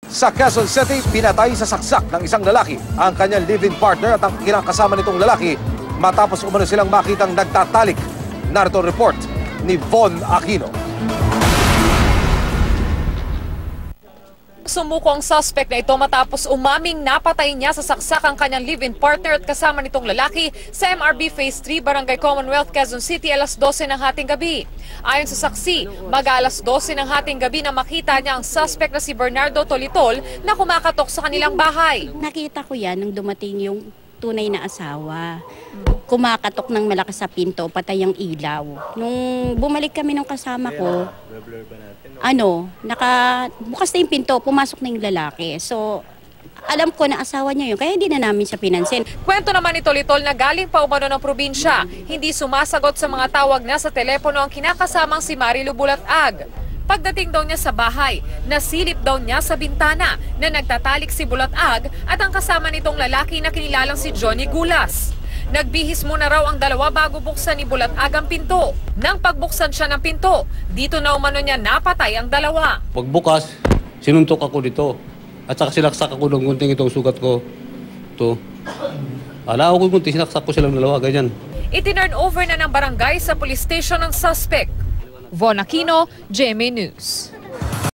Sa Quezon City, pinatay sa saksak ng isang lalaki ang kanyang live-in partner at ang kinakasama nitong lalaki matapos umano silang makitang nagtatalik. Narito ang report ni Von Aquino. Sumuko ang suspect na ito matapos umaming napatay niya sa saksak ang kanyang live-in partner at kasama nitong lalaki sa MRB Phase 3, Barangay Commonwealth, Quezon City, alas 12 ng hating gabi. Ayon sa saksi, mag-alas 12 ng hating gabi na makita niya ang suspect na si Bernardo Tolitol na kumakatok sa kanilang bahay. Nakita ko yan nung dumating yung tunay na asawa. Kumakatok ng malakas sa pinto, patay ang ilaw. Nung bumalik kami ng kasama ko, bukas na yung pinto, pumasok na yung lalaki. So, alam ko na asawa niya yun, kaya hindi na namin siya pinansin. Kwento naman ni Tolitol na galing pa umano ng probinsya, hindi sumasagot sa mga tawag na sa telepono ang kinakasamang si Marilu Bulat-Ag. Pagdating daw niya sa bahay, nasilip daw niya sa bintana na nagtatalik si Bulat-Ag at ang kasama nitong lalaki na kinilalang si Johnny Gulas. Nagbihis muna raw ang dalawa bago buksan ni Bulat-Ag ang pinto. Nang pagbuksan siya ng pinto, dito na umano niya napatay ang dalawa. Pagbukas, sinuntok ako dito. At saka sinaksak ako ng gunting itong sugat ko. Ito. Ala ako gunting, sinaksak ko silang dalawa, ganyan. Itinurn over na ng barangay sa police station ng suspect. Von Aquino, GMA News.